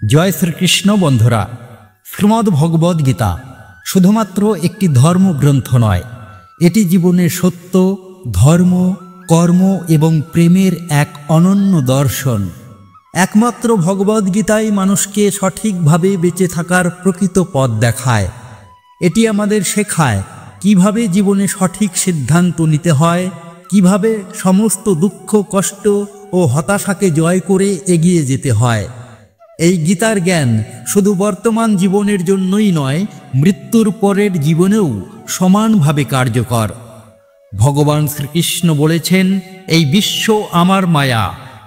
জয় শ্রীকৃষ্ণ বন্ধুরা। শ্রীমদ্ ভগবদ গীতা শুধুমাত্র একটি ধর্মগ্রন্থ নয়, এটি জীবনের সত্য, ধর্ম, কর্ম এবং প্রেমের এক অনন্য দর্শন। একমাত্র ভগবদ গীতাই মানুষকে সঠিকভাবে বেঁচে থাকার প্রকৃত পথ দেখায়। এটি আমাদের শেখায় কিভাবে জীবনে সঠিক সিদ্ধান্ত নিতে হয়, কিভাবে সমস্ত দুঃখ, কষ্ট ও হতাশাকে জয় করে এগিয়ে যেতে হয়। এই গীতার জ্ঞান শুধু বর্তমান জীবনের জন্যই নয়, মৃত্যুর পরের জীবনেও সমানভাবে কার্যকর। ভগবান শ্রীকৃষ্ণ বলেছেন, এই বিশ্ব আমার মায়া,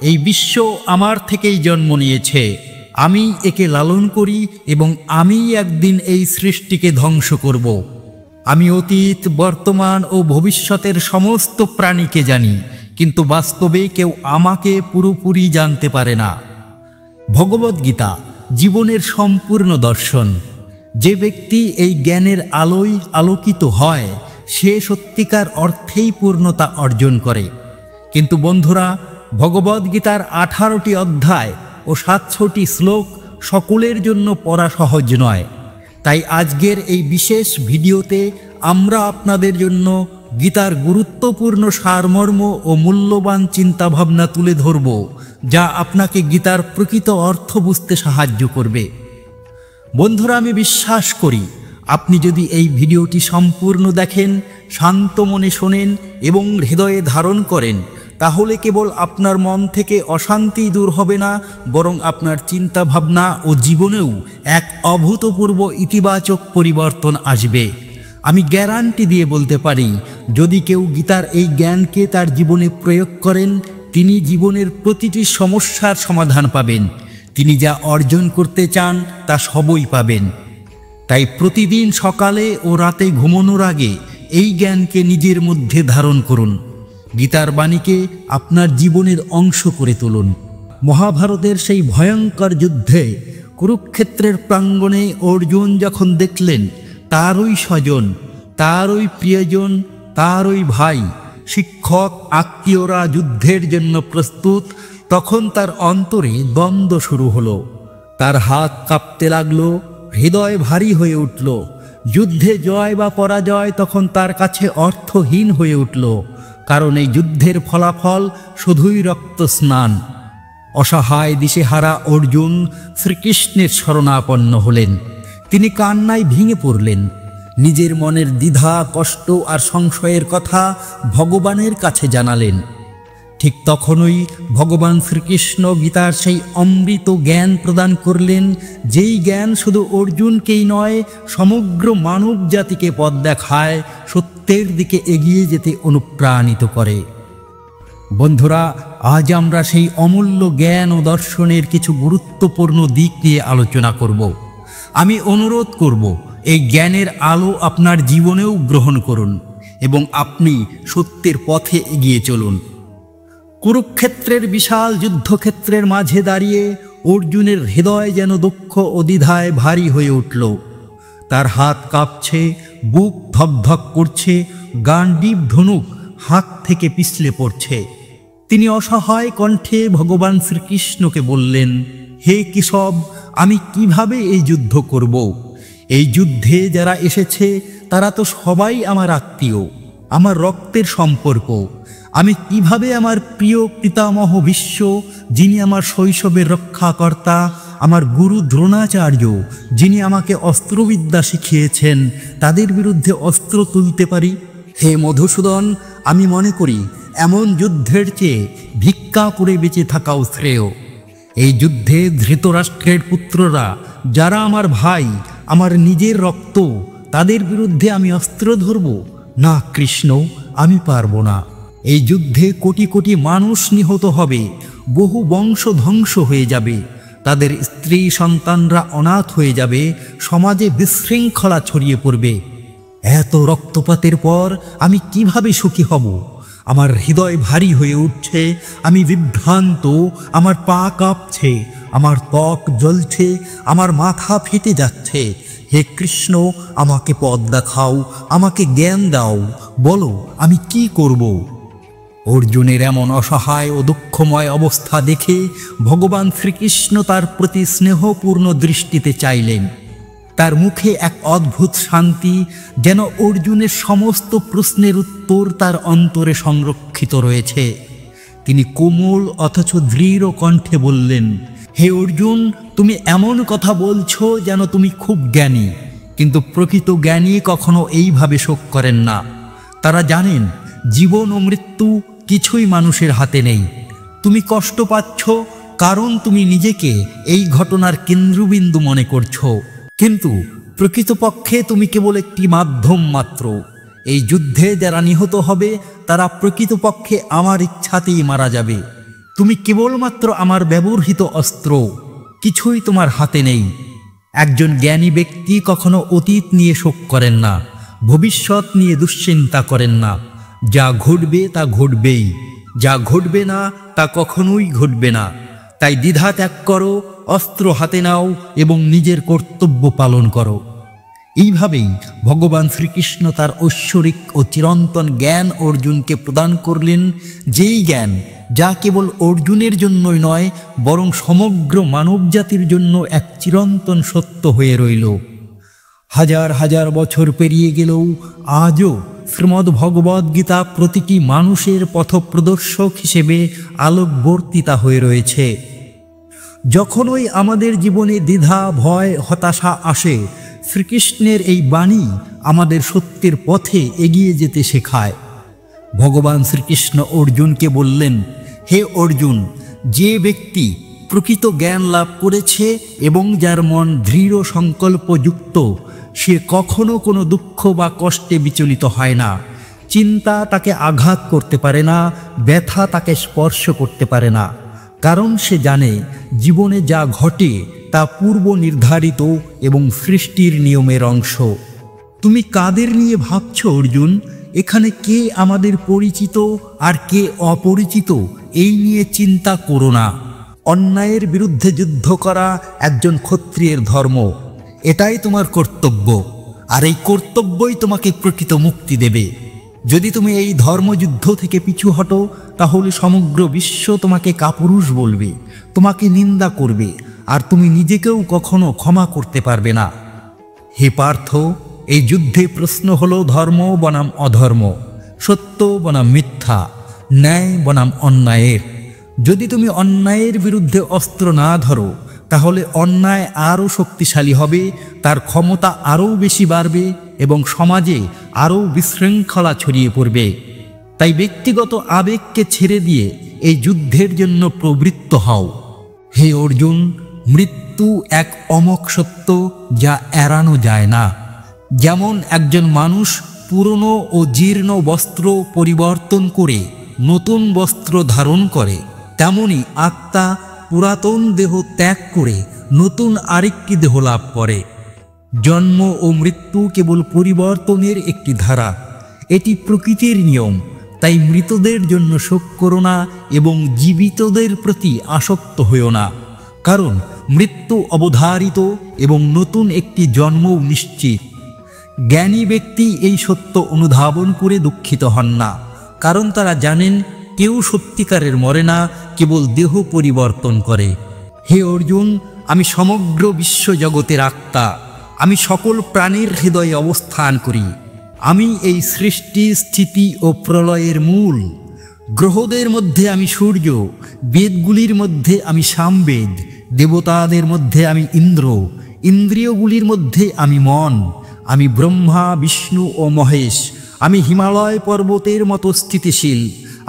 এই বিশ্ব আমার থেকেই জন্ম নিয়েছে, আমি একে লালন করি এবং আমি একদিন এই সৃষ্টিকে ধ্বংস করব। আমি অতীত, বর্তমান ও ভবিষ্যতের সমস্ত প্রাণীকে জানি, কিন্তু বাস্তবে কেউ আমাকে পুরোপুরি জানতে পারে না। ভগবদ্গীতা জীবনের সম্পূর্ণ দর্শন। যে ব্যক্তি এই জ্ঞানের আলোয় আলোকিত হয়, সে সত্যিকার অর্থেই পূর্ণতা অর্জন করে। কিন্তু বন্ধুরা, ভগবদ্গীতার 18টি অধ্যায় ও 700টি শ্লোক সকলের জন্য পড়া সহজ নয়। তাই আজকের এই বিশেষ ভিডিওতে আমরা আপনাদের জন্য গীতার গুরুত্বপূর্ণ সারমর্ম ও মূল্যবান চিন্তাভাবনা তুলে ধরব, যা আপনাকে গীতার প্রকৃত অর্থ বুঝতে সাহায্য করবে। বন্ধুরা, আমি বিশ্বাস করি আপনি যদি এই ভিডিওটি সম্পূর্ণ দেখেন, শান্ত মনে শোনেন এবং হৃদয়ে ধারণ করেন, তাহলে কেবল আপনার মন থেকে অশান্তি দূর হবে না, বরং আপনার চিন্তাভাবনা ও জীবনেও এক অভূতপূর্ব ইতিবাচক পরিবর্তন আসবে। আমি গ্যারান্টি দিয়ে বলতে পারি, যদি কেউ গীতার এই জ্ঞানকে তার জীবনে প্রয়োগ করেন, তিনি জীবনের প্রতিটি সমস্যার সমাধান পাবেন। তিনি যা অর্জন করতে চান তা সবই পাবেন। তাই প্রতিদিন সকালে ও রাতে ঘুমানোর আগে এই জ্ঞানকে নিজের মধ্যে ধারণ করুন। গীতার বাণীকে আপনার জীবনের অংশ করে তুলুন। মহাভারতের সেই ভয়ঙ্কর যুদ্ধে কুরুক্ষেত্রের প্রাঙ্গণে অর্জুন যখন দেখলেন তারই স্বজন, তারই প্রিয়জন, তারই ভাই, শিক্ষক, আত্মীয়রা যুদ্ধের জন্য প্রস্তুত, তখন তার অন্তরে দ্বন্দ্ব শুরু হলো। তার হাত কাঁপতে লাগলো, হৃদয় ভারী হয়ে উঠল। যুদ্ধে জয় বা পরাজয় তখন তার কাছে অর্থহীন হয়ে উঠল, কারণ এই যুদ্ধের ফলাফল শুধুই রক্ত স্নান। অসহায় দিশেহারা অর্জুন শ্রীকৃষ্ণের শরণাপন্ন হলেন। তিনি কান্নায় ভেঙে পড়লেন। নিজের মনের দ্বিধা, কষ্ট আর সংশয়ের কথা ভগবানের কাছে জানালেন। ঠিক তখনই ভগবান শ্রীকৃষ্ণ গীতার সেই অমৃত জ্ঞান প্রদান করলেন, যেই জ্ঞান শুধু অর্জুনকেই নয়, সমগ্র মানব জাতিকে পথ দেখায়, সত্যের দিকে এগিয়ে যেতে অনুপ্রাণিত করে। বন্ধুরা, আজ আমরা সেই অমূল্য জ্ঞান ও দর্শনের কিছু গুরুত্বপূর্ণ দিক নিয়ে আলোচনা করব। আমি অনুরোধ করব, এই জ্ঞানের আলো আপনার জীবনেও গ্রহণ করুন এবং আপনি সত্যের পথে এগিয়ে চলুন। কুরুক্ষেত্রের বিশাল যুদ্ধক্ষেত্রের মাঝে দাঁড়িয়ে অর্জুনের হৃদয় যেন দুঃখ ও দ্বিধায় ভারী হয়ে উঠল। তার হাত কাঁপছে, বুক ধকধক করছে, গান্ডীব ধনুক হাত থেকে পিছলে পড়ছে। তিনি অসহায় কণ্ঠে ভগবান শ্রীকৃষ্ণকে বললেন, হে কেশব, আমি কিভাবে এই যুদ্ধ করব? এই যুদ্ধে যারা এসেছে তারা তো সবাই আমার আত্মীয়, আমার রক্তের সম্পর্ক। আমি কিভাবে আমার প্রিয় পিতামহ ভীষ্ম, যিনি আমার শৈশবের রক্ষাকর্তা, আমার গুরু দ্রোণাচার্য, যিনি আমাকে অস্ত্রবিদ্যা শিখিয়েছেন, তাদের বিরুদ্ধে অস্ত্র তুলতে পারি? হে মধুসূদন, আমি মনে করি এমন যুদ্ধের চেয়ে ভিক্ষা করে বেঁচে থাকাও শ্রেয়। এই যুদ্ধে ধৃতরাষ্ট্রের পুত্ররা, যারা আমার ভাই, আমার নিজের রক্ত, তাদের বিরুদ্ধে আমি অস্ত্র ধরব? না কৃষ্ণ, আমি পারব না। এই যুদ্ধে কোটি কোটি মানুষ নিহত হবে, বহু বংশ ধ্বংস হয়ে যাবে, তাদের স্ত্রী সন্তানরা অনাথ হয়ে যাবে, সমাজে বিশৃঙ্খলা ছড়িয়ে পড়বে। এত রক্তপাতের পর আমি কিভাবে সুখী হব? আমার হৃদয় ভারী হয়ে উঠছে, আমি বিভ্রান্ত, আমার পা কাঁপছে, আমার ত্বক জ্বলছে, আমার মাথা ফেটে যাচ্ছে। হে কৃষ্ণ, আমাকে পথ দেখাও, আমাকে জ্ঞান দাও, বলো আমি কি করব? অর্জুনের এমন অসহায় ও দুঃখময় অবস্থা দেখে ভগবান শ্রীকৃষ্ণ তার প্রতি স্নেহপূর্ণ দৃষ্টিতে চাইলেন। তার মুখে এক অদ্ভুত শান্তি, যেন অর্জুনের সমস্ত প্রশ্নের উত্তর তার অন্তরে সংরক্ষিত রয়েছে। তিনি কোমল অথচ দৃঢ় কণ্ঠে বললেন, হে অর্জুন, তুমি এমন কথা বলছো যেন তুমি খুব জ্ঞানী, কিন্তু প্রকৃত জ্ঞানী কখনো এইভাবে শোক করেন না। তারা জানেন জীবন ও মৃত্যু কিছুই মানুষের হাতে নেই। তুমি কষ্ট পাচ্ছ কারণ তুমি নিজেকে এই ঘটনার কেন্দ্রবিন্দু মনে করছো, কিন্তু প্রকৃতপক্ষে তুমি কেবল একটি মাধ্যম মাত্র। এই যুদ্ধে যারা নিহত হবে তারা প্রকৃতপক্ষে আমার ইচ্ছাতেই মারা যাবে। তুমি কেবলমাত্র আমার ব্যবহৃত অস্ত্র, কিছুই তোমার হাতে নেই। একজন জ্ঞানী ব্যক্তি কখনো অতীত নিয়ে শোক করেন না, ভবিষ্যৎ নিয়ে দুশ্চিন্তা করেন না। যা ঘটবে তা ঘটবেই, যা ঘটবে না তা কখনোই ঘটবে না। তাই দ্বিধা ত্যাগ করো, অস্ত্র হাতে নাও এবং নিজের কর্তব্য পালন করো। এইভাবেই ভগবান শ্রীকৃষ্ণ তার ঐশ্বরিক ও চিরন্তন জ্ঞান অর্জুনকে প্রদান করলেন, যেই জ্ঞান যা কেবল অর্জুনের জন্যই নয় বরং সমগ্র মানবজাতির জন্য এক চিরন্তন সত্য হয়ে রইল। হাজার হাজার বছর পেরিয়ে গেলেও আজও শ্রীমদ্ ভগবদ্গীতা প্রতিটি মানুষের পথপ্রদর্শক হিসেবে আলোকবর্তিতা হয়ে রয়েছে। যখনই আমাদের জীবনে দ্বিধা, ভয়, হতাশা আসে, শ্রীকৃষ্ণের এই বাণী আমাদের সত্যের পথে এগিয়ে যেতে শেখায়। ভগবান শ্রীকৃষ্ণ অর্জুনকে বললেন, হে অর্জুন, যে ব্যক্তি প্রকৃত জ্ঞান লাভ করেছে এবং যার মন দৃঢ় সংকল্পযুক্ত, সে কখনো কোনো দুঃখ বা কষ্টে বিচলিত হয় না। চিন্তা তাকে আঘাত করতে পারে না, ব্যথা তাকে স্পর্শ করতে পারে না, কারণ সে জানে জীবনে যা ঘটে তা পূর্ব নির্ধারিত এবং সৃষ্টির নিয়মের অংশ। তুমি কাদের নিয়ে ভাবছ অর্জুন? এখানে কে আমাদের পরিচিত আর কে অপরিচিত এই নিয়ে চিন্তা করো না। অন্যায়ের বিরুদ্ধে যুদ্ধ করা একজন ক্ষত্রিয়ের ধর্ম, এটাই তোমার কর্তব্য, আর এই কর্তব্যই তোমাকে প্রকৃত মুক্তি দেবে। যদি তুমি এই ধর্মযুদ্ধ থেকে পিছু হটো, তাহলে সমগ্র বিশ্ব তোমাকে কাপুরুষ বলবে, তোমাকে নিন্দা করবে, আর তুমি নিজেকেও কখনো ক্ষমা করতে পারবে না। হে পার্থ, এই যুদ্ধে প্রশ্ন হলো ধর্ম বনাম অধর্ম, সত্য বনাম মিথ্যা, ন্যায় বনাম অন্যায়ের। যদি তুমি অন্যায়ের বিরুদ্ধে অস্ত্র না ধরো, তাহলে অন্যায় আরও শক্তিশালী হবে, তার ক্ষমতা আরও বেশি বাড়বে এবং সমাজে আরও বিশৃঙ্খলা ছড়িয়ে পড়বে। তাই ব্যক্তিগত আবেগকে ছেড়ে দিয়ে এই যুদ্ধের জন্য প্রবৃত্ত হও। হে অর্জুন, মৃত্যু এক অমোঘ সত্য যা এড়ানো যায় না। যেমন একজন মানুষ পুরনো ও জীর্ণ বস্ত্র পরিবর্তন করে নতুন বস্ত্র ধারণ করে, তেমনি আত্মা পুরাতন দেহ ত্যাগ করে নতুন আরেকটি দেহ লাভ করে। জন্ম ও মৃত্যু কেবল পরিবর্তনের একটি ধারা, এটি প্রকৃতির নিয়ম। তাই মৃতদের জন্য শোক করো না এবং জীবিতদের প্রতি আসক্ত হইও না, কারণ মৃত্যু অবধারিত এবং নতুন একটি জন্মও নিশ্চিত। জ্ঞানী ব্যক্তি এই সত্য অনুধাবন করে দুঃখিত হন না, কারণ তারা জানেন কেউ সত্যিকারের মরে না, কেবল দেহ পরিবর্তন করে। হে অর্জুন, আমি সমগ্র বিশ্বজগতের আত্মা, আমি সকল প্রাণীর হৃদয়ে অবস্থান করি। আমি এই সৃষ্টি, স্থিতি ও প্রলয়ের মূল। গ্রহদের মধ্যে আমি সূর্য, বেদগুলির মধ্যে আমি সামবেদ, দেবতাদের মধ্যে আমি ইন্দ্র, ইন্দ্রিয়গুলির মধ্যে আমি মন। আমি ব্রহ্মা, বিষ্ণু ও মহেশ। আমি হিমালয় পর্বতের মতো স্থিতিশীল।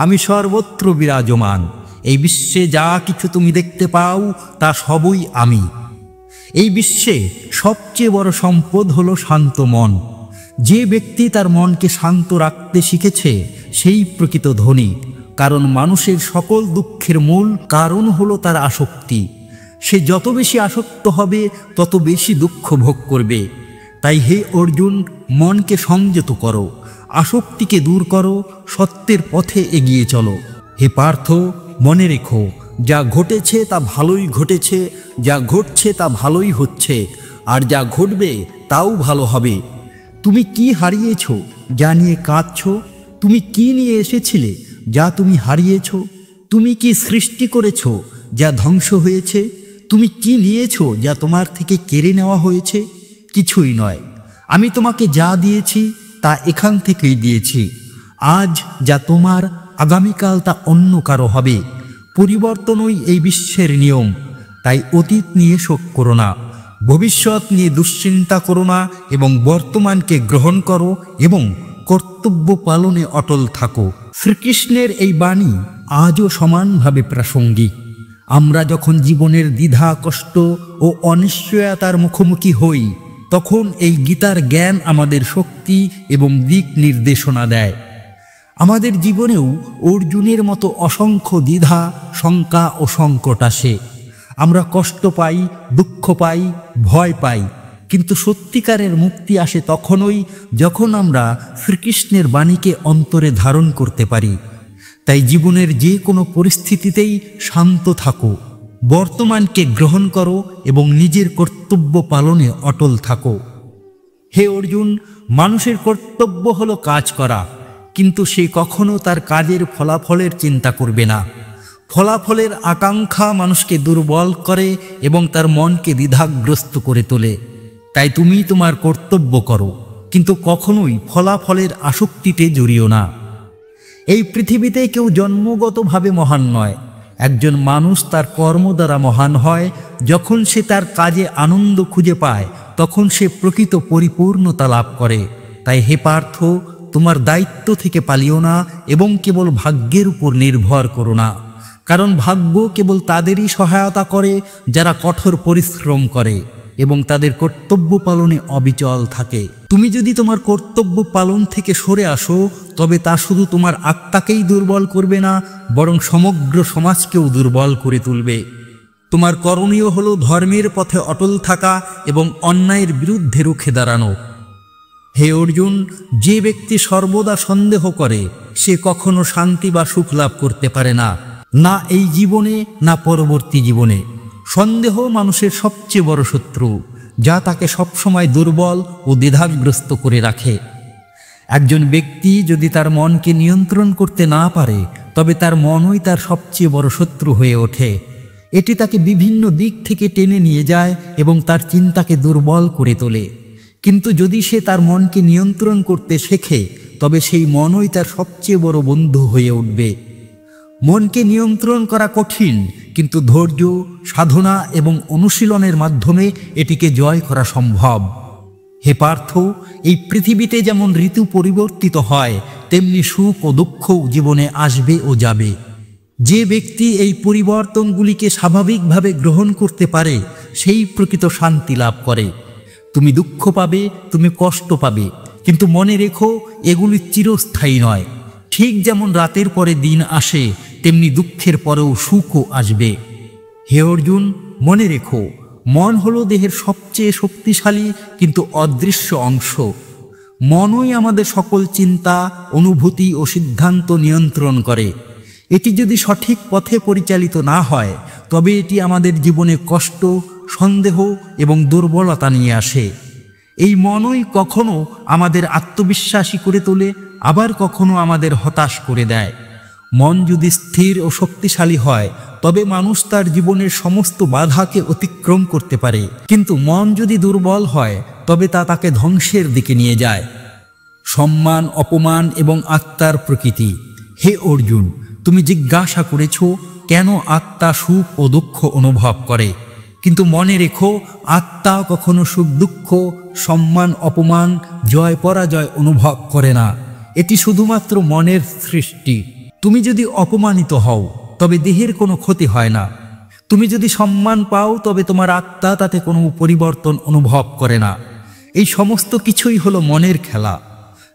আমি সর্বত্র বিরাজমান। এই বিশ্বে যা কিছু তুমি দেখতে পাও তা সবই আমি। এই বিশ্বে সবচেয়ে বড় সম্পদ হলো শান্ত মন। যে ব্যক্তি তার মনকে শান্ত রাখতে শিখেছে সেই প্রকৃত ধনী, কারণ মানুষের সকল দুঃখের মূল কারণ হলো তার আসক্তি। সে যত বেশি আসক্ত হবে তত বেশি দুঃখ ভোগ করবে। তাই হে অর্জুন, মনকে সংযত করো, আসক্তিকে দূর করো, সত্যের পথে এগিয়ে চলো। হে পার্থ, মনে রেখো, যা ঘটেছে তা ভালোই ঘটেছে, যা ঘটছে তা ভালোই হচ্ছে, আর যা ঘটবে তাও ভালো হবে। তুমি কি হারিয়েছ যা নিয়ে কাঁদছ? তুমি কি নিয়ে এসেছিলে যা তুমি হারিয়েছ? তুমি কি সৃষ্টি করেছ যা ধ্বংস হয়েছে? তুমি কি নিয়েছ যা তোমার থেকে কেড়ে নেওয়া হয়েছে? কিছুই নয়। আমি তোমাকে যা দিয়েছি তা এখান থেকেই দিয়েছি। আজ যা তোমার, আগামীকাল তা অন্য কারো হবে। পরিবর্তনই এই বিশ্বের নিয়ম। তাই অতীত নিয়ে শোক করো না, ভবিষ্যৎ নিয়ে দুশ্চিন্তা করো না, এবং বর্তমানকে গ্রহণ করো এবং কর্তব্য পালনে অটল থাকো। শ্রীকৃষ্ণের এই বাণী আজও সমানভাবে প্রাসঙ্গিক। আমরা যখন জীবনের দ্বিধা, কষ্ট ও অনিশ্চয়তার মুখোমুখি হই, তখন এই গীতার জ্ঞান আমাদের শক্তি এবং দিক নির্দেশনা দেয়। আমাদের জীবনেও অর্জুনের মতো অসংখ্য দ্বিধা, শঙ্কা ও সংকট আসে। আমরা কষ্ট পাই, দুঃখ পাই, ভয় পাই, কিন্তু সত্যিকারের মুক্তি আসে তখনই যখন আমরা শ্রীকৃষ্ণের বাণীকে অন্তরে ধারণ করতে পারি। তাই জীবনের যে কোনো পরিস্থিতিতেই শান্ত থাকো, বর্তমানকে গ্রহণ করো এবং নিজের কর্তব্য পালনে অটল থাকো। হে অর্জুন, মানুষের কর্তব্য হলো কাজ করা, কিন্তু সে কখনো তার কাজের ফলাফলের চিন্তা করবে না। ফলাফলের আকাঙ্ক্ষা মানুষকে দুর্বল করে এবং তার মনকে দ্বিধাগ্রস্ত করে তোলে। তাই তুমি তোমার কর্তব্য করো, কিন্তু কখনোই ফলাফলের আসক্তিতে জড়িও না। এই পৃথিবীতে কেউ জন্মগতভাবে মহান নয়। একজন মানুষ তার কর্ম দ্বারা মহান হয়। যখন সে তার কাজে আনন্দ খুঁজে পায়, তখন সে প্রকৃত পরিপূর্ণতা লাভ করে। তাই হে পার্থ, তোমার দায়িত্ব থেকে পালিও না এবং কেবল ভাগ্যের উপর নির্ভর করো না, কারণ ভাগ্য কেবল তাদেরই সহায়তা করে যারা কঠোর পরিশ্রম করে এবং তাদের কর্তব্য পালনে অবিচল থাকে। তুমি যদি তোমার কর্তব্য পালন থেকে সরে আসো, তবে তা শুধু তোমার আত্মাকেই দুর্বল করবে না, বরং সমগ্র সমাজকেও দুর্বল করে তুলবে। তোমার করণীয় হলো ধর্মের পথে অটল থাকা এবং অন্যায়ের বিরুদ্ধে রুখে দাঁড়ানো। হে অর্জুন, যে ব্যক্তি সর্বদা সন্দেহ করে সে কখনো শান্তি বা সুখ লাভ করতে পারে না, না এই জীবনে না পরবর্তী জীবনে। সন্দেহ মানুষের সবচেয়ে বড় শত্রু, যা তাকে সবসময় দুর্বল ও দ্বিধাগ্রস্ত করে রাখে। একজন ব্যক্তি যদি তার মনকে নিয়ন্ত্রণ করতে না পারে, তবে তার মনই তার সবচেয়ে বড় শত্রু হয়ে ওঠে। এটি তাকে বিভিন্ন দিক থেকে টেনে নিয়ে যায় এবং তার চিন্তাকে দুর্বল করে তোলে। কিন্তু যদি সে তার মনকে নিয়ন্ত্রণ করতে শেখে, তবে সেই মনই তার সবচেয়ে বড় বন্ধু হয়ে উঠবে। মনকে নিয়ন্ত্রণ করা কঠিন, কিন্তু ধৈর্য, সাধনা এবং অনুশীলনের মাধ্যমে এটিকে জয় করা সম্ভব। হে পার্থ, এই পৃথিবীতে যেমন ঋতু পরিবর্তিত হয়, তেমনি সুখ ও দুঃখও জীবনে আসবে ও যাবে। যে ব্যক্তি এই পরিবর্তনগুলিকে স্বাভাবিকভাবে গ্রহণ করতে পারে, সেই প্রকৃত শান্তি লাভ করে। তুমি দুঃখ পাবে, তুমি কষ্ট পাবে, কিন্তু মনে রেখো এগুলি চিরস্থায়ী নয়। ঠিক যেমন রাতের পরে দিন আসে, তেমনি দুঃখের পরেও সুখও আসবে। হে অর্জুন, মনে রেখো, মন হলো দেহের সবচেয়ে শক্তিশালী কিন্তু অদৃশ্য অংশ। মনই আমাদের সকল চিন্তা, অনুভূতি ও সিদ্ধান্ত নিয়ন্ত্রণ করে। এটি যদি সঠিক পথে পরিচালিত না হয়, তবে এটি আমাদের জীবনে কষ্ট, সন্দেহ এবং দুর্বলতা নিয়ে আসে। এই মনই কখনো আমাদের আত্মবিশ্বাসী করে তোলে, আবার কখনো আমাদের হতাশ করে দেয়। মন যদি স্থির ও শক্তিশালী হয়, তবে মানুষ তার জীবনের সমস্ত বাধাকে অতিক্রম করতে পারে। কিন্তু মন যদি দুর্বল হয়, তবে তা তাকে ধ্বংসের দিকে নিয়ে যায়। সম্মান, অপমান এবং আত্মার প্রকৃতি। হে অর্জুন, তুমি জিজ্ঞাসা করেছ কেন আত্মা সুখ ও দুঃখ অনুভব করে, কিন্তু মনে রেখো আত্মা কখনো সুখ দুঃখ, সম্মান অপমান, জয় পরাজয় অনুভব করে না। এটি শুধুমাত্র মনের সৃষ্টি। তুমি যদি অপমানিত হও, তবে দেহের কোনো ক্ষতি হয় না। তুমি যদি সম্মান পাও, তবে তোমার আত্মা তাতে কোনো পরিবর্তন অনুভব করে না। এই সমস্ত কিছুই হলো মনের খেলা।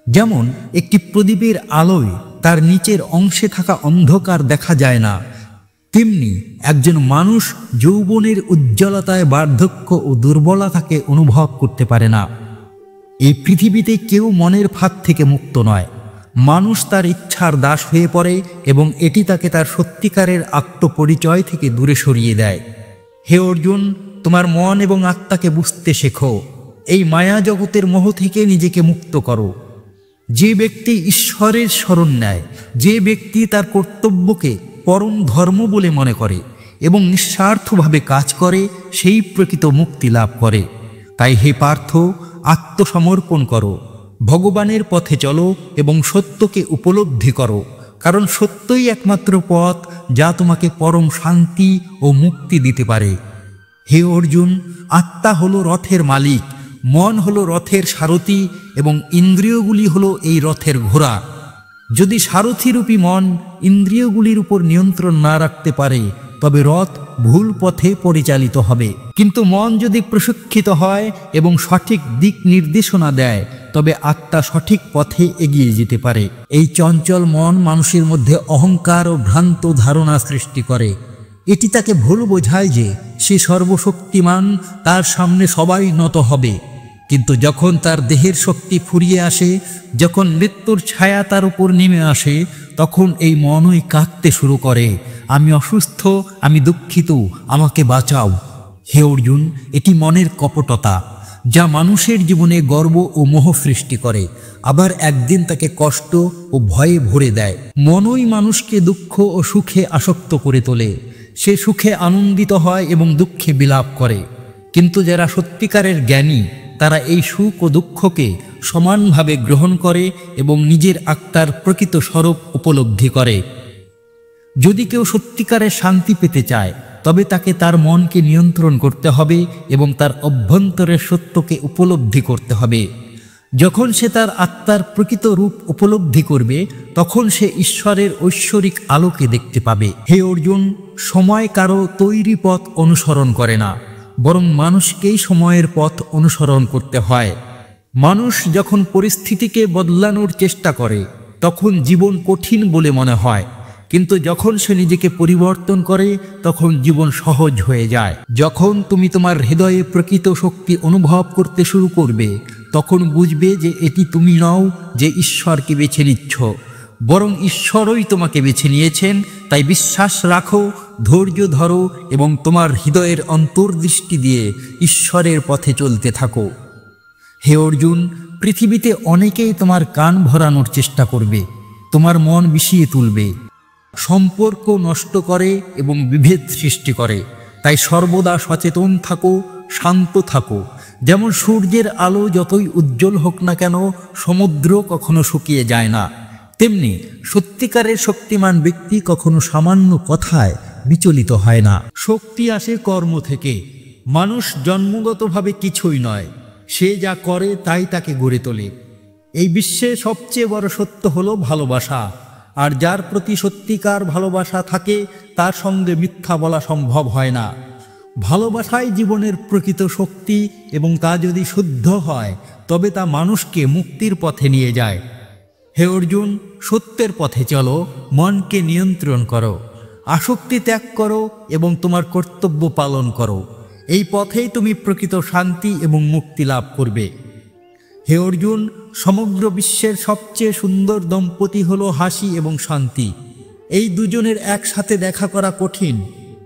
যেমন একটি প্রদীপের আলোয় তার নিচের অংশে থাকা অন্ধকার দেখা যায় না, তেমনি একজন মানুষ যৌবনের উজ্জ্বলতায় বার্ধক্য ও দুর্বলতাকে অনুভব করতে পারে না। এই পৃথিবীতে কেউ মনের ফাঁদ থেকে মুক্ত নয়। মানুষ তার ইচ্ছার দাস হয়ে পড়ে এবং এটি তাকে তার সত্যিকারের আত্মপরিচয় থেকে দূরে সরিয়ে দেয়। হে অর্জুন, তোমার মন এবং আত্মাকে বুঝতে শেখো। এই মায়া জগতের মোহ থেকে নিজেকে মুক্ত করো। যে ব্যক্তি ঈশ্বরের শরণ নেয়, যে ব্যক্তি তার কর্তব্যকে পরম ধর্ম বলে মনে করে এবং নিঃস্বার্থভাবে কাজ করে, সেই প্রকৃত মুক্তি লাভ করে। তাই হে পার্থ, আত্মসমর্পণ করো, ভগবানের পথে চলো এবং সত্যকে উপলব্ধি করো, কারণ সত্যই একমাত্র পথ যা তোমাকে পরম শান্তি ও মুক্তি দিতে পারে। হে অর্জুন, আত্মা হলো রথের মালিক, মন হলো রথের সারথি এবং ইন্দ্রিয়গুলি হলো এই রথের ঘোড়া। যদি সারথিরূপী মন ইন্দ্রিয়গুলির উপর নিয়ন্ত্রণ না রাখতে পারে, তবে রথ ভুল পথে পরিচালিত হবে। কিন্তু মন যদি প্রশিক্ষিত হয় এবং সঠিক দিক নির্দেশনা দেয়, তবে আত্মা সঠিক পথে এগিয়ে যেতে পারে। এই চঞ্চল মন মানুষের মধ্যে অহংকার ও ভ্রান্ত ধারণা সৃষ্টি করে। এটি তাকে ভুল বোঝায় যে সে সর্বশক্তিমান, তার সামনে সবাই নত হবে। কিন্তু যখন তার দেহের শক্তি ফুরিয়ে আসে, যখন মৃত্যুর ছায়া তার উপর নেমে আসে, তখন এই মনই কাঁদতে শুরু করে, আমি অসুস্থ, আমি দুঃখিত, আমাকে বাঁচাও। হে অর্জুন, এটি মনের কপটতা, যা মানুষের জীবনে গর্ব ও মোহ সৃষ্টি করে, আবার একদিন তাকে কষ্ট ও ভয়ে ভরে দেয়। মনই মানুষকে দুঃখ ও সুখে আসক্ত করে তোলে। সে সুখে আনন্দিত হয় এবং দুঃখে বিলাপ করে। কিন্তু যারা সত্যিকারের জ্ঞানী, তারা এই সুখ ও দুঃখকে সমানভাবে গ্রহণ করে এবং নিজের আত্মার প্রকৃত স্বরূপ উপলব্ধি করে। যদি কেউ সত্যিকারের শান্তি পেতে চায়, তবে তাকে তার মনকে নিয়ন্ত্রণ করতে হবে এবং তার অভ্যন্তরের সত্যকে উপলব্ধি করতে হবে। যখন সে তার আত্মার প্রকৃত রূপ উপলব্ধি করবে, তখন সে ঈশ্বরের ঐশ্বরিক আলোকে দেখতে পাবে। হে অর্জুন, সময় কারো তৈরি পথ অনুসরণ করে না, বরং মানুষকেই সময়ের পথ অনুসরণ করতে হয়। মানুষ যখন পরিস্থিতিকে বদলানোর চেষ্টা করে, তখন জীবন কঠিন বলে মনে হয়, কিন্তু যখন সে নিজেকে পরিবর্তন করে, তখন জীবন সহজ হয়ে যায়। যখন তুমি তোমার হৃদয়ে প্রকৃত শক্তি অনুভব করতে শুরু করবে, তখন বুঝবে যে এটি তুমি নও যে ঈশ্বরকে বেছে নিচ্ছ, বরং ঈশ্বরই তোমাকে বেছে নিয়েছেন। তাই বিশ্বাস রাখো, ধৈর্য ধরো এবং তোমার হৃদয়ের অন্তর্দৃষ্টি দিয়ে ঈশ্বরের পথে চলতে থাকো। হে অর্জুন, পৃথিবীতে অনেকেই তোমার কান ভরানোর চেষ্টা করবে, তোমার মন বিষিয়ে তুলবে, সম্পর্ক নষ্ট করে এবং বিভেদ সৃষ্টি করে। তাই সর্বদা সচেতন থাকো, শান্ত থাকো। যেমন সূর্যের আলো যতই উজ্জ্বল হোক না কেন, সমুদ্র কখনো শুকিয়ে যায় না, তেমনি সত্যিকারের শক্তিমান ব্যক্তি কখনো সামান্য কথায় বিচলিত হয় না। শক্তি আসে কর্ম থেকে। মানুষ জন্মগতভাবে কিছুই নয়, সে যা করে তাই তাকে গড়ে তোলে। এই বিশ্বে সবচেয়ে বড় সত্য হলো ভালোবাসা, আর যার প্রতি সত্যিকার ভালোবাসা থাকে, তার সঙ্গে মিথ্যা বলা সম্ভব হয় না। ভালোবাসাই জীবনের প্রকৃত শক্তি এবং তা যদি শুদ্ধ হয়, তবে তা মানুষকে মুক্তির পথে নিয়ে যায়। হে অর্জুন, সত্যের পথে চলো, মনকে নিয়ন্ত্রণ করো, আসক্তি ত্যাগ করো এবং তোমার কর্তব্য পালন করো। এই পথেই তুমি প্রকৃত শান্তি এবং মুক্তি লাভ করবে। হে অর্জুন, সমগ্র বিশ্বের সবচেয়ে সুন্দর দম্পতি হলো হাসি এবং শান্তি। এই দুজনের একসাথে দেখা করা কঠিন,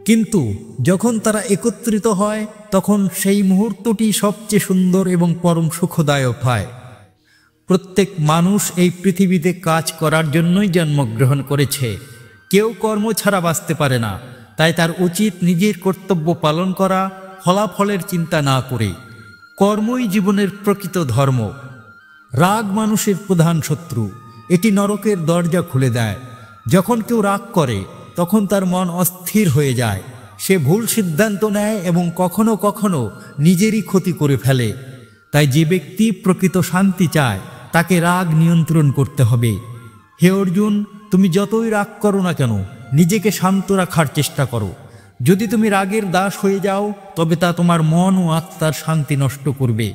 কিন্তু যখন তারা একত্রিত হয়, তখন সেই মুহূর্তটি সবচেয়ে সুন্দর এবং পরম সুখদায়ক হয়। প্রত্যেক মানুষ এই পৃথিবীতে কাজ করার জন্যই জন্মগ্রহণ করেছে। কেউ কর্ম ছাড়া বাঁচতে পারে না। তাই তার উচিত নিজের কর্তব্য পালন করা, ফলাফলের চিন্তা না করে। কর্মই জীবনের প্রকৃত ধর্ম। রাগ মানুষের প্রধান শত্রু, এটি নরকের দরজা খুলে দেয়। যখন কেউ রাগ করে, তখন তার মন অস্থির হয়ে যায়, সে ভুল সিদ্ধান্ত নেয় এবং কখনো কখনো নিজেরই ক্ষতি করে ফেলে। তাই যে ব্যক্তি প্রকৃত শান্তি চায়, তাকে রাগ নিয়ন্ত্রণ করতে হবে। হে অর্জুন, তুমি যতই রাগ করো না কেন, নিজেকে শান্ত রাখার চেষ্টা করো। যদি তুমি রাগের দাস হয়ে যাও, তবে তা তোমার মন ও আত্মার শান্তি নষ্ট করবে।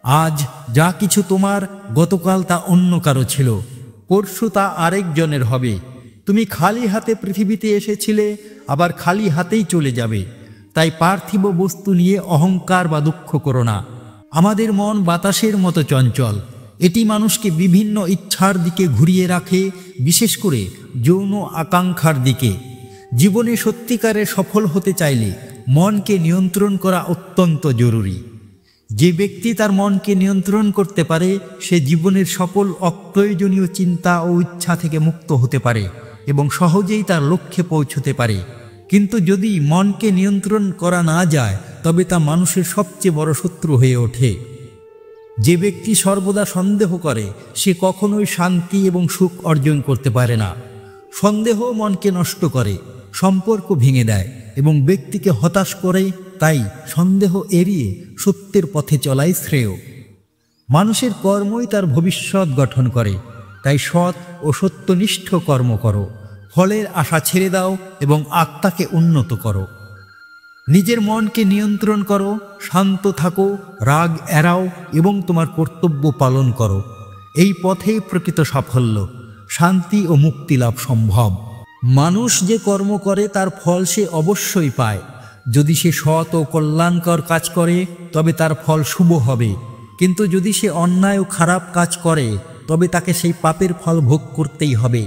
আজ যা কিছু তোমার, গতকাল তা অন্য কারো ছিল, পরশু তা আরেকজনের হবে। তুমি খালি হাতে পৃথিবীতে এসেছিলে, আবার খালি হাতেই চলে যাবে। তাই পার্থিব বস্তু নিয়ে অহংকার বা দুঃখ করো না। আমাদের মন বাতাসের মতো চঞ্চল, এটি মানুষকে বিভিন্ন ইচ্ছার দিকে ঘুরিয়ে রাখে, বিশেষ করে যৌন আকাঙ্ক্ষার দিকে। জীবনে সত্যিকারে সফল হতে চাইলে মনকে নিয়ন্ত্রণ করা অত্যন্ত জরুরি। যে ব্যক্তি তার মনকে নিয়ন্ত্রণ করতে পারে সে জীবনের সকল অপ্রয়োজনীয় চিন্তা ও ইচ্ছা থেকে মুক্ত হতে পারে এবং সহজেই তার লক্ষ্যে পৌঁছতে পারে। কিন্তু যদি মনকে নিয়ন্ত্রণ করা না যায় তবে তা মানুষের সবচেয়ে বড় শত্রু হয়ে ওঠে। যে ব্যক্তি সর্বদা সন্দেহ করে সে কখনোই শান্তি এবং সুখ অর্জন করতে পারে না। সন্দেহ মনকে নষ্ট করে, সম্পর্ক ভেঙে দেয় এবং ব্যক্তিকে হতাশ করে। তাই সন্দেহ এড়িয়ে সত্যের পথে চলাই শ্রেয়। মানুষের কর্মই তার ভবিষ্যৎ গঠন করে। তাই সৎ ও সত্যনিষ্ঠ কর্ম করো, ফলের আশা ছেড়ে দাও এবং আত্মাকে উন্নত করো। নিজের মনকে নিয়ন্ত্রণ করো, শান্ত থাকো, রাগ এড়াও এবং তোমার কর্তব্য পালন করো। এই পথেই প্রকৃত সাফল্য, শান্তি ও মুক্তি লাভ সম্ভব। মানুষ যে কর্ম করে তার ফল সে অবশ্যই পায়। যদি সে সৎ ও কল্যাণকর কাজ করে তবে তার ফল শুভ হবে, কিন্তু যদি সে অন্যায় ও খারাপ কাজ করে তবে তাকে সেই পাপের ফল ভোগ করতেই হবে।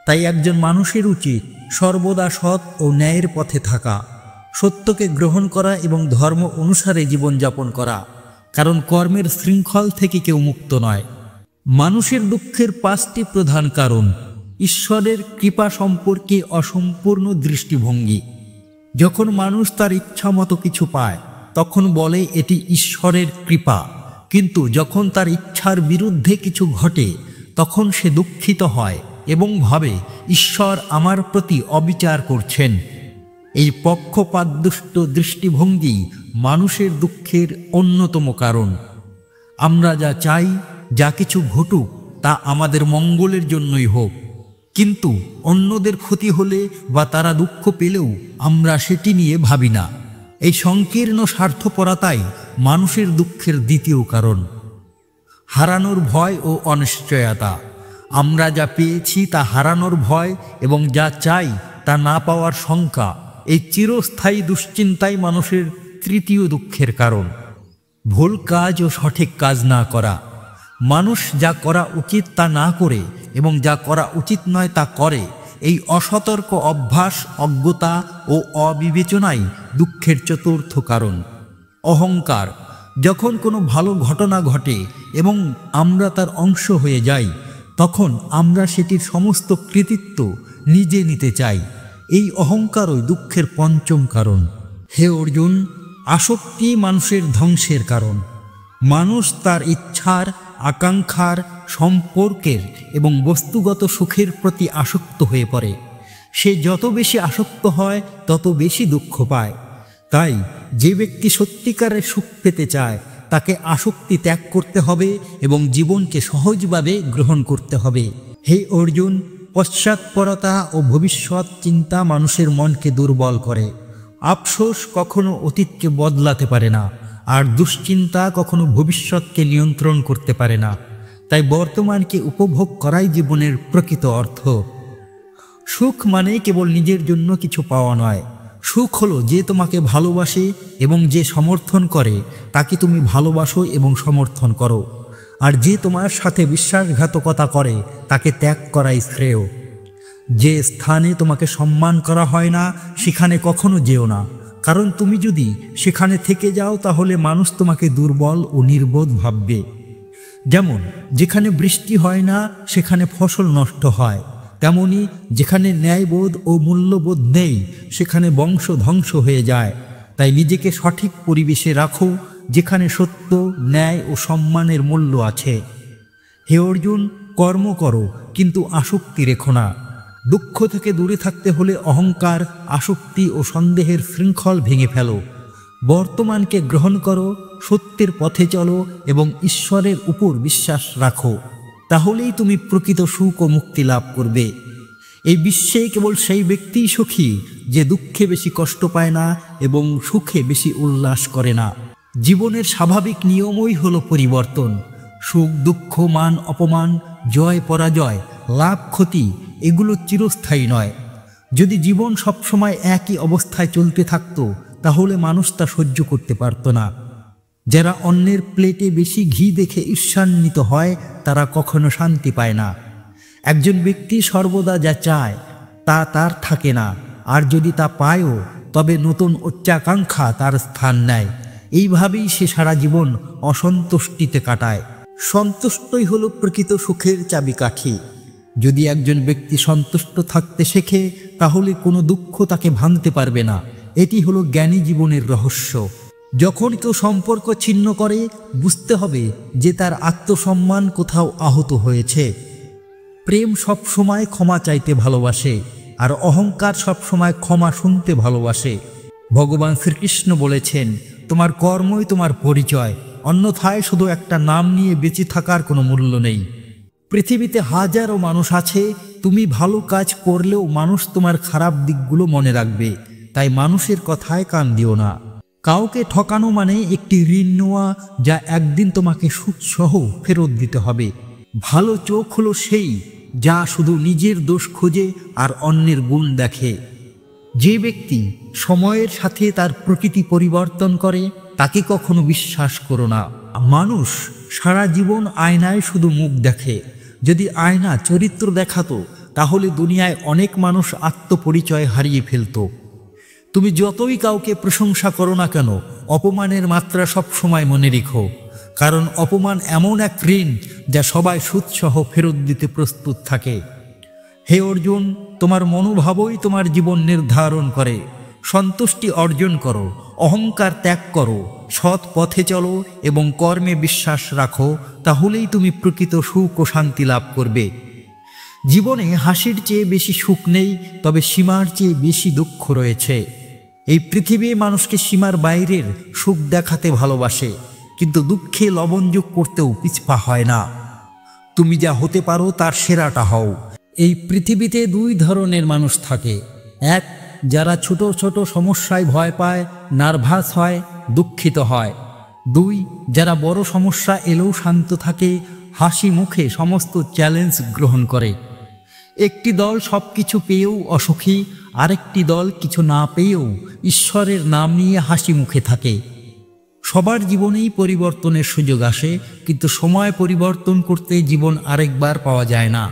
তাই একজন মানুষের উচিত সর্বদা সৎ ও ন্যায়ের পথে থাকা, সত্যকে গ্রহণ করা এবং ধর্ম অনুসারে জীবনযাপন করা, কারণ কর্মের শৃঙ্খল থেকে কেউ মুক্ত নয়। মানুষের দুঃখের 5টি প্রধান কারণ: ঈশ্বরের কৃপা সম্পর্কে অসম্পূর্ণ দৃষ্টিভঙ্গি। যখন মানুষ তার ইচ্ছা মতো কিছু পায় তখন বলে এটি ঈশ্বরের কৃপা, কিন্তু যখন তার ইচ্ছার বিরুদ্ধে কিছু ঘটে তখন সে দুঃখিত হয় এবং ভাবে ঈশ্বর আমার প্রতি অবিচার করছেন। এই পক্ষপাতদুষ্ট দৃষ্টিভঙ্গি মানুষের দুঃখের অন্যতম কারণ। আমরা যা চাই, যা কিছু ঘটুক তা আমাদের মঙ্গলের জন্যই হোক, কিন্তু অন্যদের ক্ষতি হলে বা তারা দুঃখ পেলেও আমরা সেটি নিয়ে ভাবি না। এই সংকীর্ণ স্বার্থপরতাই মানুষের দুঃখের দ্বিতীয় কারণ। হারানোর ভয় ও অনিশ্চয়তা। আমরা যা পেয়েছি তা হারানোর ভয় এবং যা চাই তা না পাওয়ার শঙ্কা, এই চিরস্থায়ী দুশ্চিন্তাই মানুষের তৃতীয় দুঃখের কারণ। ভুল কাজ ও সঠিক কাজ না করা। মানুষ যা করা উচিত তা না করে এবং যা করা উচিত নয় তা করে। এই অসতর্ক অভ্যাস, অজ্ঞতা ও অবিবেচনাই দুঃখের চতুর্থ কারণ। অহংকার। যখন কোনো ভালো ঘটনা ঘটে এবং আমরা তার অংশ হয়ে যাই তখন আমরা সেটির সমস্ত কৃতিত্ব নিজে নিতে চাই। এই অহংকারই দুঃখের পঞ্চম কারণ। হে অর্জুন, আসক্তি মানুষের ধ্বংসের কারণ। মানুষ তার ইচ্ছার, আকাঙ্ক্ষার, সম্পর্কের এবং বস্তুগত সুখের প্রতি আসক্ত হয়ে পড়ে। সে যত বেশি আসক্ত হয় তত বেশি দুঃখ পায়। তাই যে ব্যক্তি সত্যিকারের সুখ পেতে চায় তাকে আসক্তি ত্যাগ করতে হবে এবং জীবনকে সহজভাবে গ্রহণ করতে হবে। হে অর্জুন, পশ্চাৎপরতা ও ভবিষ্যৎ চিন্তা মানুষের মনকে দুর্বল করে। আফসোস কখনো অতীতকে বদলাতে পারে না, আর দুশ্চিন্তা কখনো ভবিষ্যৎকে নিয়ন্ত্রণ করতে পারে না। তাই বর্তমানকে উপভোগ করাই জীবনের প্রকৃত অর্থ। সুখ মানে কেবল নিজের জন্য কিছু পাওয়া নয়। সুখ হলো যে তোমাকে ভালোবাসে এবং যে সমর্থন করে তাকে তুমি ভালোবাসো এবং সমর্থন করো, আর যে তোমার সাথে বিশ্বাসঘাতকতা করে তাকে ত্যাগ করাই শ্রেয়। যে স্থানে তোমাকে সম্মান করা হয় না সেখানে কখনো যেও না, কারণ তুমি যদি সেখানে থেকে যাও তাহলে মানুষ তোমাকে দুর্বল ও নির্বোধ ভাববে। যেমন যেখানে বৃষ্টি হয় না সেখানে ফসল নষ্ট হয়, তেমনি যেখানে ন্যায়বোধ ও মূল্যবোধ নেই সেখানে বংশ ধ্বংস হয়ে যায়। তাই নিজেকে সঠিক পরিবেশে রাখো যেখানে সত্য, ন্যায় ও সম্মানের মূল্য আছে। হে অর্জুন, কর্ম করো কিন্তু আসক্তি রেখো না। দুঃখ থেকে দূরে থাকতে হলে অহংকার, আসক্তি ও সন্দেহের শৃঙ্খল ভেঙে ফেলো। বর্তমানকে গ্রহণ করো, সত্যের পথে চলো এবং ঈশ্বরের উপর বিশ্বাস রাখো। তাহলেই তুমি প্রকৃত সুখ ও মুক্তি লাভ করবে। এই বিশ্বে কেবল সেই ব্যক্তিই সুখী যে দুঃখে বেশি কষ্ট পায় না এবং সুখে বেশি উল্লাস করে না। জীবনের স্বাভাবিক নিয়মই হলো পরিবর্তন। সুখ, দুঃখ, মান, অপমান, জয়, পরাজয়, লাভ, ক্ষতি এগুলো চিরস্থায়ী নয়। যদি জীবন সবসময় একই অবস্থায় চলতে থাকতো তাহলে মানুষ তা সহ্য করতে পারত না। যারা অন্যের প্লেটে বেশি ঘি দেখে ঈর্ষান্বিত হয় তারা কখনো শান্তি পায় না। একজন ব্যক্তি সর্বদা যা চায় তা তার থাকে না, আর যদি তা পায়ও তবে নতুন উচ্চাকাঙ্ক্ষা তার স্থান নেয়। এইভাবেই সে সারা জীবন অসন্তুষ্টিতে কাটায়। সন্তুষ্টই হলো প্রকৃত সুখের চাবিকাঠি। যদি একজন ব্যক্তি সন্তুষ্ট থাকতে শেখে তাহলে কোনো দুঃখ তাকে ভাঙতে পারবে না। এটি হলো জ্ঞানী জীবনের রহস্য। যখন কেউ সম্পর্ক ছিন্ন করে বুঝতে হবে যে তার আত্মসম্মান কোথাও আহত হয়েছে। প্রেম সবসময় ক্ষমা চাইতে ভালোবাসে, আর অহংকার সবসময় ক্ষমা শুনতে ভালোবাসে। ভগবান শ্রীকৃষ্ণ বলেছেন, তোমার কর্মই তোমার পরিচয়, অন্যথায় শুধু একটা নাম নিয়ে বেঁচে থাকার কোনো মূল্য নেই। পৃথিবীতে হাজারো মানুষ আছে, তুমি ভালো কাজ করলেও মানুষ তোমার খারাপ দিকগুলো মনে রাখবে। তাই মানুষের কথায় কান দিও না। কাউকে ঠকানো মানে একটি ঋণ নেওয়া, যা একদিন তোমাকে সুদসহ ফেরত দিতে হবে। ভালো চোখ হলো সেই যা শুধু নিজের দোষ খোঁজে আর অন্যের গুণ দেখে। যে ব্যক্তি সময়ের সাথে তার প্রকৃতি পরিবর্তন করে তাকে কখনো বিশ্বাস করো না। মানুষ সারা জীবন আয়নায় শুধু মুখ দেখে। যদি আয়না চরিত্র দেখাতো তাহলে দুনিয়ায় অনেক মানুষ আত্মপরিচয় হারিয়ে ফেলত। তুমি যতই কাউকে প্রশংসা করো না কেন, অপমানের মাত্রা সবসময় মনে রেখো, কারণ অপমান এমন এক ঋণ যা সবাই সুদসহ ফেরত দিতে প্রস্তুত থাকে। হে অর্জুন, তোমার মনোভাবই তোমার জীবন নির্ধারণ করে। সন্তুষ্টি অর্জন করো, অহংকার ত্যাগ করো, সৎ পথে চলো এবং কর্মে বিশ্বাস রাখো, তাহলেই তুমি প্রকৃত সুখ ও শান্তি লাভ করবে। জীবনে হাসির চেয়ে বেশি সুখ নেই, তবে সীমার চেয়ে বেশি দুঃখ রয়েছে। এই পৃথিবী মানুষকে সীমার বাইরের সুখ দেখাতে ভালোবাসে, কিন্তু দুঃখে লবণ যোগ করতেও পিছপা হয় না। তুমি যা হতে পারো তার সেরাটা হও। এই পৃথিবীতে দুই ধরনের মানুষ থাকে। এক, যারা ছোট ছোট সমস্যায় ভয় পায়, নার্ভাস হয়, দুঃখিত হয়। দুই, যারা বড় সমস্যা এলেও শান্ত থাকে, হাসি মুখে সমস্ত চ্যালেঞ্জ গ্রহণ করে। একটি দল সব কিছু পেয়েও অসুখী, আরেকটি দল কিছু না পেয়েও ঈশ্বরের নাম নিয়ে হাসি মুখে থাকে। সবার জীবনেই পরিবর্তনের সুযোগ আসে, কিন্তু সময় পরিবর্তন করতে জীবন আরেকবার পাওয়া যায় না।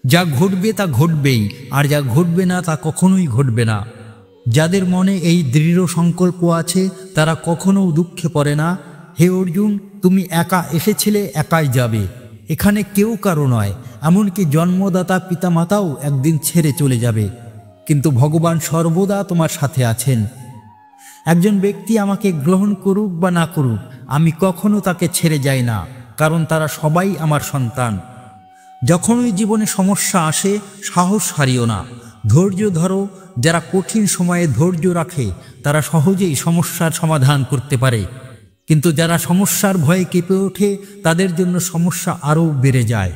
যা ঘটবে তা ঘটবেই, আর যা ঘটবে না তা কখনোই ঘটবে না। যাদের মনে এই দৃঢ় সংকল্প আছে তারা কখনো দুঃখে পড়ে না। হে অর্জুন, তুমি একা এসেছিলে, একাই যাবে। এখানে কেউ কারো নয়, এমনকি জন্মদাতা পিতামাতাও একদিন ছেড়ে চলে যাবে, কিন্তু ভগবান সর্বদা তোমার সাথে আছেন। একজন ব্যক্তি আমাকে গ্রহণ করুক বা না করুক, আমি কখনো তাকে ছেড়ে যাই না, কারণ তারা সবাই আমার সন্তান। যখনই জীবনে সমস্যা আসে সাহস হারিও না, ধৈর্য ধরো। যারা কঠিন সময়ে ধৈর্য রাখে তারা সহজেই সমস্যার সমাধান করতে পারে, কিন্তু যারা সমস্যার ভয়ে কেঁপে ওঠে তাদের জন্য সমস্যা আরও বেড়ে যায়।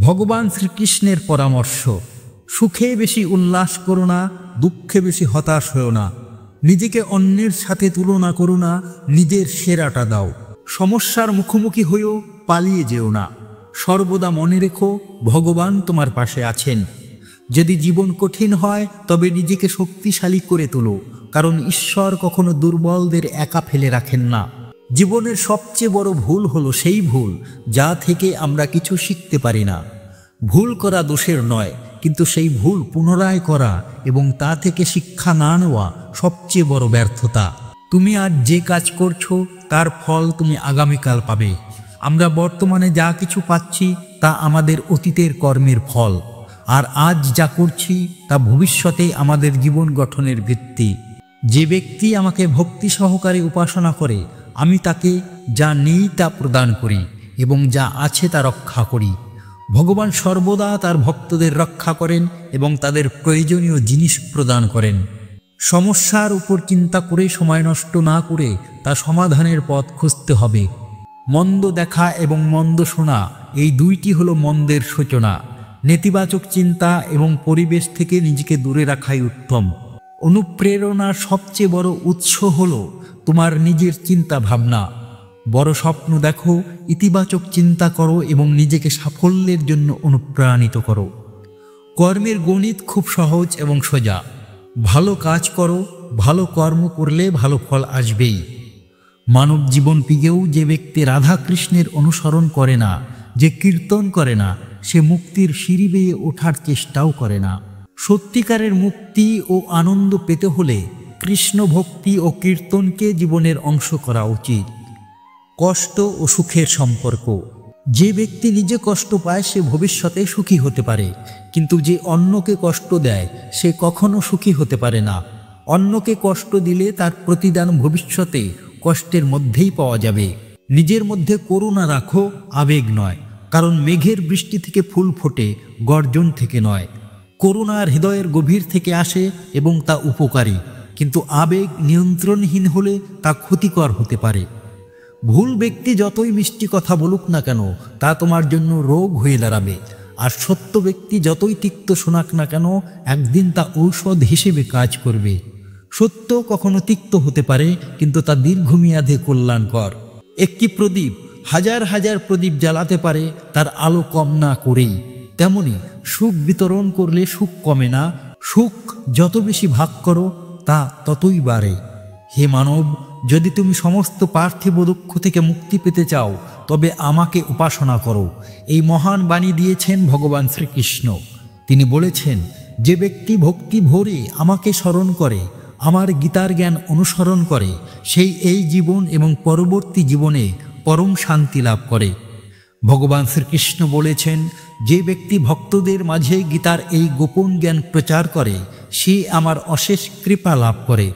ভগবান শ্রীকৃষ্ণের পরামর্শ, সুখে বেশি উল্লাস করো না, দুঃখে বেশি হতাশ হও না। নিজেকে অন্যের সাথে তুলনা করো না, নিজের সেরাটা দাও। সমস্যার মুখোমুখি হয়েও পালিয়ে যেও না। সর্বদা মনে রেখো, ভগবান তোমার পাশে আছেন। যদি জীবন কঠিন হয় তবে নিজেকে শক্তিশালী করে তোলো, কারণ ঈশ্বর কখনো দুর্বলদের একা ফেলে রাখেন না। জীবনের সবচেয়ে বড় ভুল হলো সেই ভুল যা থেকে আমরা কিছু শিখতে পারি না। ভুল করা দোষের নয়, কিন্তু সেই ভুল পুনরায় করা এবং তা থেকে শিক্ষা না নেওয়া সবচেয়ে বড় ব্যর্থতা। তুমি আজ যে কাজ করছো তার ফল তুমি আগামীকাল পাবে। আমরা বর্তমানে যা কিছু পাচ্ছি তা আমাদের অতীতের কর্মের ফল, আর আজ যা করছি তা ভবিষ্যতে আমাদের জীবন গঠনের ভিত্তি। যে ব্যক্তি আমাকে ভক্তি সহকারে উপাসনা করে আমি তাকে যা নেই তা প্রদান করি এবং যা আছে তা রক্ষা করি। ভগবান সর্বদা তার ভক্তদের রক্ষা করেন এবং তাদের প্রয়োজনীয় জিনিস প্রদান করেন। সমস্যার উপর চিন্তা করে সময় নষ্ট না করে তা সমাধানের পথ খুঁজতে হবে। মন্দ দেখা এবং মন্দ শোনা এই দুইটি হলো মন্দের সূচনা। নেতিবাচক চিন্তা এবং পরিবেশ থেকে নিজেকে দূরে রাখাই উত্তম। অনুপ্রেরণার সবচেয়ে বড় উৎস হলো তোমার নিজের চিন্তা ভাবনা। বড় স্বপ্ন দেখো, ইতিবাচক চিন্তা করো এবং নিজেকে সাফল্যের জন্য অনুপ্রাণিত করো। কর্মের গণিত খুব সহজ এবং সোজা। ভালো কাজ করো, ভালো কর্ম করলে ভালো ফল আসবেই। মানব জীবন পেয়েও যে ব্যক্তি রাধা কৃষ্ণের অনুসরণ করে না, যে কীর্তন করে না, সে মুক্তির সিঁড়ি বেয়ে ওঠার চেষ্টাও করে না। সত্যিকারের মুক্তি ও আনন্দ পেতে হলে কৃষ্ণ ভক্তি ও কীর্তনকে জীবনের অংশ করা উচিত। কষ্ট ও সুখের সম্পর্ক। যে ব্যক্তি নিজে কষ্ট পায় সে ভবিষ্যতে সুখী হতে পারে, কিন্তু যে অন্যকে কষ্ট দেয় সে কখনো সুখী হতে পারে না। অন্যকে কষ্ট দিলে তার প্রতিদান ভবিষ্যতে কষ্টের মধ্যেই পাওয়া যাবে। নিজের মধ্যে করুণা রাখো, আবেগ নয়, কারণ মেঘের বৃষ্টি থেকে ফুল ফোটে, গর্জন থেকে নয়। করুণা হৃদয়ের গভীর থেকে আসে এবং তা উপকারী, কিন্তু আবেগ নিয়ন্ত্রণহীন হলে তা ক্ষতিকর হতে পারে। ভুল ব্যক্তি যতই মিষ্টি কথা বলুক না কেন তা তোমার জন্য রোগ হয়ে দাঁড়াবে, আর সত্য ব্যক্তি যতই তিক্ত শোনাক না কেন একদিন তা ঔষধ হিসেবে কাজ করবে। সত্য কখনো তিক্ত হতে পারে, কিন্তু তা দীর্ঘমেয়াদে কল্যাণকর। একটি প্রদীপ হাজার হাজার প্রদীপ জ্বালাতে পারে তার আলো কম না করেই, তেমনি সুখ বিতরণ করলে সুখ কমে না, সুখ যত বেশি ভাগ করো তা ততই বাড়ে। হে মানব, যদি তুমি সমস্ত পার্থিব দুঃখ থেকে মুক্তি পেতে চাও তবে আমাকে উপাসনা করো। এই মহান বাণী দিয়েছেন ভগবান শ্রীকৃষ্ণ। তিনি বলেছেন, যে ব্যক্তি ভক্তি ভরে আমাকে স্মরণ করে, আমার গীতার জ্ঞান অনুসরণ করে, সেই এই জীবন এবং পরবর্তী জীবনে পরম শান্তি লাভ করে। ভগবান শ্রীকৃষ্ণ বলেছেন, যে ব্যক্তি ভক্তদের মাঝে গীতার এই গোপন জ্ঞান প্রচার করে সে আমার অশেষ কৃপা লাভ করে।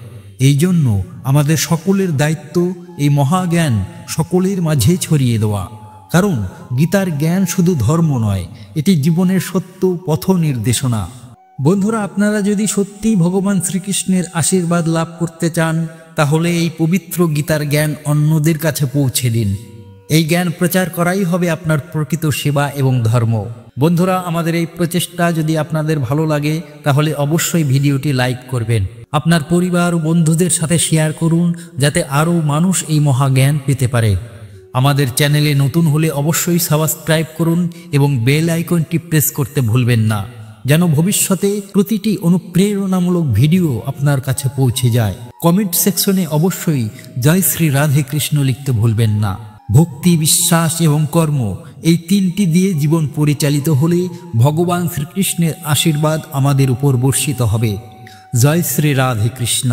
এই জন্য আমাদের সকলের দায়িত্ব এই মহাজ্ঞান সকলের মাঝে ছড়িয়ে দেওয়া, কারণ গীতার জ্ঞান শুধু ধর্ম নয়, এটি জীবনের সত্য পথ নির্দেশনা। বন্ধুরা, আপনারা যদি সত্যিই ভগবান শ্রীকৃষ্ণের আশীর্বাদ লাভ করতে চান তাহলে এই পবিত্র গীতার জ্ঞান অন্যদের কাছে পৌঁছে দিন। এই জ্ঞান প্রচার করাই হবে আপনার প্রকৃত সেবা এবং ধর্ম। বন্ধুরা, আমাদের এই প্রচেষ্টা যদি আপনাদের ভালো লাগে তাহলে অবশ্যই ভিডিওটি লাইক করবেন, আপনার পরিবার ও বন্ধুদের সাথে শেয়ার করুন যাতে আরও মানুষ এই মহাজ্ঞান পেতে পারে। আমাদের চ্যানেলে নতুন হলে অবশ্যই সাবস্ক্রাইব করুন এবং বেল আইকনটি প্রেস করতে ভুলবেন না, যেন ভবিষ্যতে প্রতিটি অনুপ্রেরণামূলক ভিডিও আপনার কাছে পৌঁছে যায়। কমেন্ট সেকশনে অবশ্যই জয় শ্রী রাধে কৃষ্ণ লিখতে ভুলবেন না। ভক্তি, বিশ্বাস এবং কর্ম এই তিনটি দিয়ে জীবন পরিচালিত হলে ভগবান শ্রীকৃষ্ণের আশীর্বাদ আমাদের উপর বর্ষিত হবে। জয় শ্রী রাধে কৃষ্ণ।